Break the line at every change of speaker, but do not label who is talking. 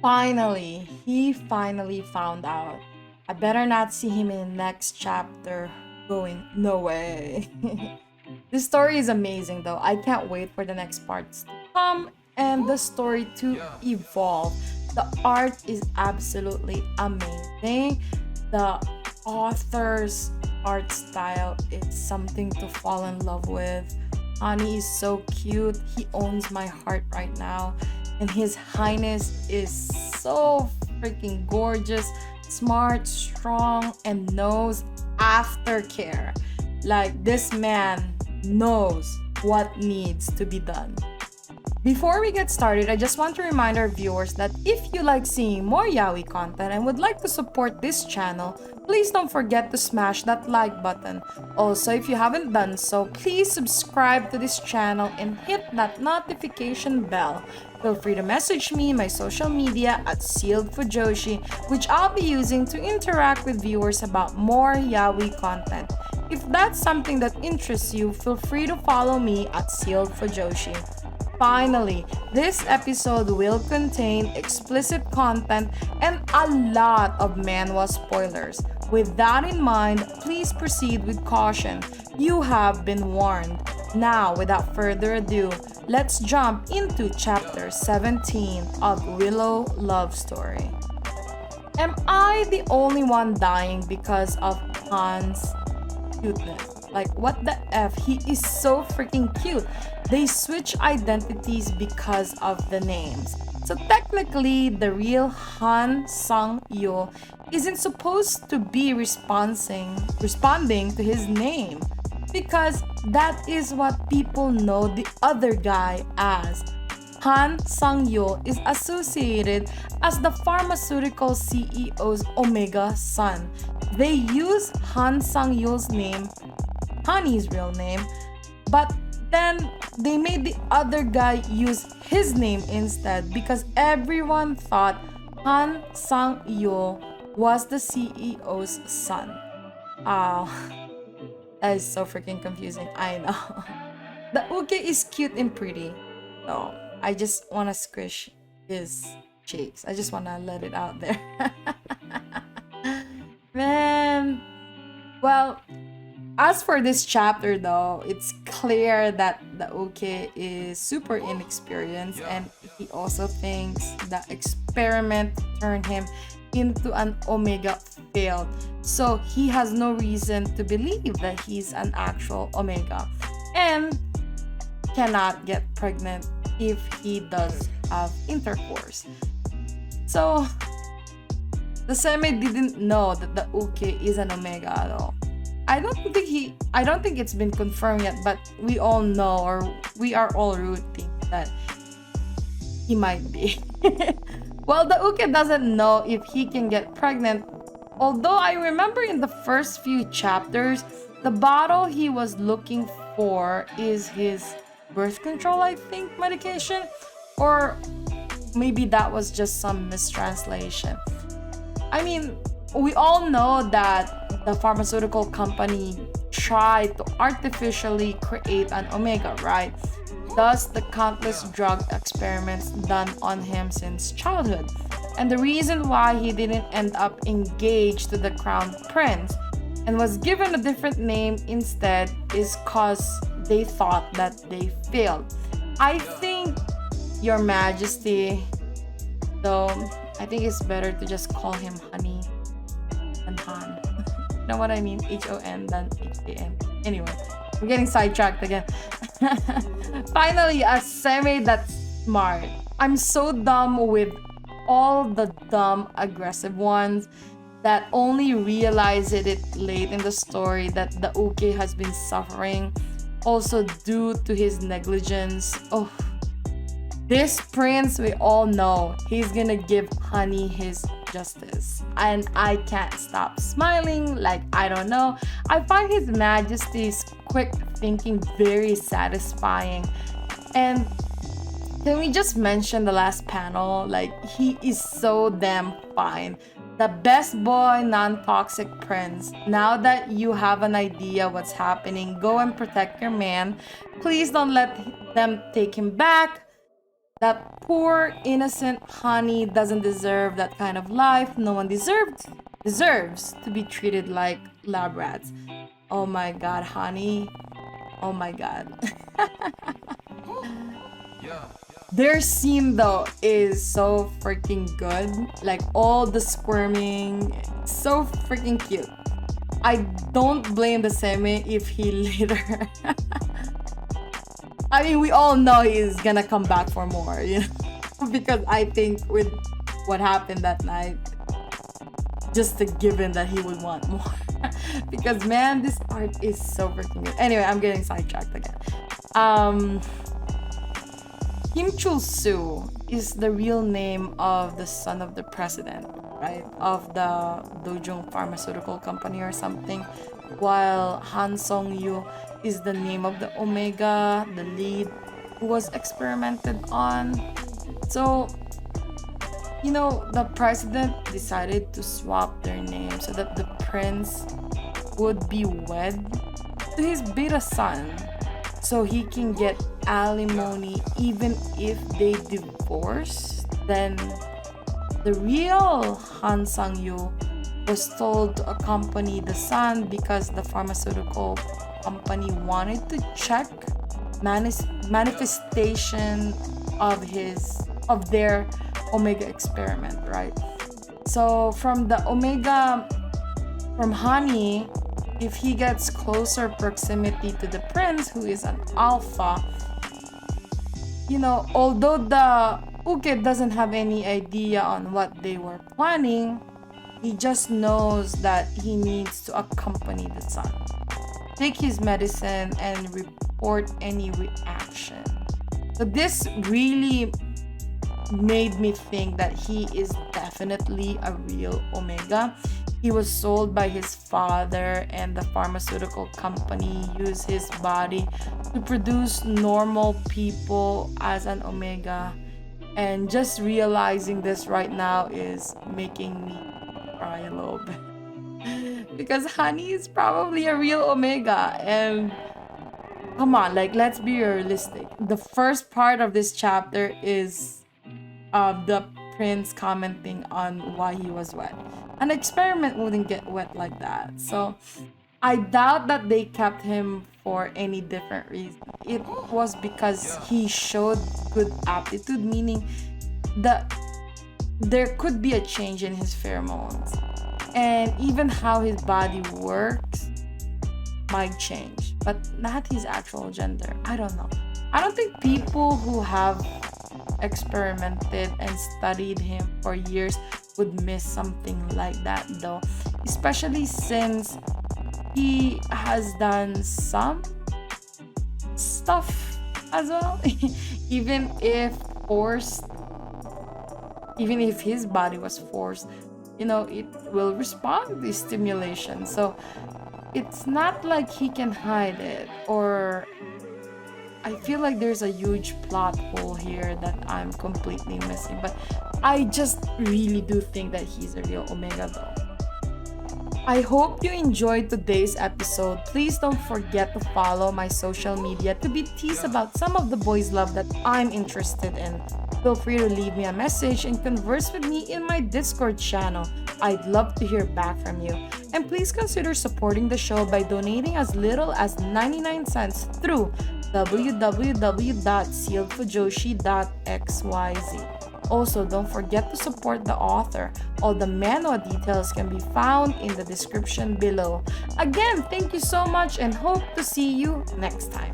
Finally, he finally found out. I better not see him in the next chapter. Going, no way. This story is amazing though. I can't wait for the next parts to come and the story to evolve. The art is absolutely amazing. The author's art style is something to fall in love with. Ani is so cute. He owns my heart right now. And his highness is so freaking gorgeous, smart, strong, and knows aftercare. Like this man knows what needs to be done. Before we get started, I just want to remind our viewers that if you like seeing more yaoi content and would like to support this channel, please don't forget to smash that like button. Also, if you haven't done so, please subscribe to this channel and hit that notification bell. Feel free to message me my social media at Zealed Fujoshi, which I'll be using to interact with viewers about more yaoi content. If that's something that interests you, feel free to follow me at Zealed Fujoshi. Finally, this episode will contain explicit content and a lot of manhwa spoilers. With that in mind, please proceed with caution. You have been warned. Now, without further ado, let's jump into chapter 17 of Willow Love Story. Am I the only one dying because of Han's cuteness? Like, what the F? He is so freaking cute. They switch identities because of the names. So technically, the real Han Sang Yul isn't supposed to be responding to his name because that is what people know the other guy as. Han Sang Yul is associated as the pharmaceutical CEO's Omega son. They use Han Sang Yul's name, Honey's real name, but then they made the other guy use his name instead because everyone thought Han Sang Yul was the CEO's son. Oh, that is so freaking confusing. I know. The Uke is cute and pretty. So I just want to squish his cheeks. I just want to let it out there. Man. Well, as for this chapter though, it's clear that the Uke is super inexperienced and he also thinks the experiment turned him into an Omega failed. So he has no reason to believe that he's an actual Omega and cannot get pregnant if he does have intercourse. So the Seme didn't know that the Uke is an Omega at all. I don't think it's been confirmed yet, but we all know, or we are all rooting that he might be. Well, the Uke doesn't know if he can get pregnant. Although I remember in the first few chapters, the bottle he was looking for is his birth control, I think, medication. Or maybe that was just some mistranslation. I mean, we all know that the pharmaceutical company tried to artificially create an Omega, right? Thus, the countless drug experiments done on him since childhood. And the reason why he didn't end up engaged to the crown prince and was given a different name instead is cause they thought that they failed. I think, Your Majesty, though, I think it's better to just call him Honey than Han. You know what I mean? H-O-N than H-A-N. Anyway, we're getting sidetracked again. Finally, a Seme that's smart. I'm so dumb with all the dumb, aggressive ones that only realize it late in the story that the Uke has been suffering, also due to his negligence. Oh, this prince, we all know, he's gonna give Honey his justice. And I can't stop smiling, like, I don't know. I find His Majesty's quick thinking very satisfying. And can we just mention the last panel? Like, he is so damn fine. The best boy, non-toxic prince. Now that you have an idea what's happening, go and protect your man. Please don't let them take him back. That poor, innocent honey doesn't deserve that kind of life. No one deserves to be treated like lab rats. Oh my god, honey. Oh my god. Their scene though is so freaking good. Like all the squirming, so freaking cute. I don't blame the semi if he later. I mean, we all know he's gonna come back for more, you know, because I think with what happened that night, just a given that he would want more. Because man, this art is so freaking good. Anyway, I'm getting sidetracked again. Kim Chulsoo is the real name of the son of the president, right? Of the Jodong pharmaceutical company or something. While Han Sang Yul is the name of the Omega, the lead who was experimented on. So, you know, the president decided to swap their names so that the prince would be wed to his beta son so he can get alimony even if they divorce. Then the real Han Sang Yul was told to accompany the son because the pharmaceutical company wanted to check manifestation of their Omega experiment, right? So from honey, if he gets closer proximity to the prince, who is an alpha, you know, although the Uke doesn't have any idea on what they were planning, he just knows that he needs to accompany the son, take his medicine, and report any reaction. So this really made me think that he is definitely a real Omega. He was sold by his father, and the pharmaceutical company used his body to produce normal people as an Omega. And just realizing this right now is making me cry a little bit. Because Honey is probably a real Omega. And come on, like, let's be realistic. The first part of this chapter is the prince commenting on why he was wet. An experiment wouldn't get wet like that. So I doubt that they kept him for any different reason. It was because he showed good aptitude, meaning that there could be a change in his pheromones. And even how his body works might change, but not his actual gender. I don't know. I don't think people who have experimented and studied him for years would miss something like that though, especially since he has done some stuff as well. even if his body was forced, you know, it will respond to stimulation. So it's not like he can hide it, or I feel like there's a huge plot hole here that I'm completely missing. But I just really do think that he's a real Omega though. I hope you enjoyed today's episode. Please don't forget to follow my social media to be teased about some of the boys' love that I'm interested in. Feel free to leave me a message and converse with me in my Discord channel. I'd love to hear back from you. And please consider supporting the show by donating as little as 99 cents through www.sealedfujoshi.xyz. Also, don't forget to support the author. All the manhwa details can be found in the description below. Again, thank you so much and hope to see you next time.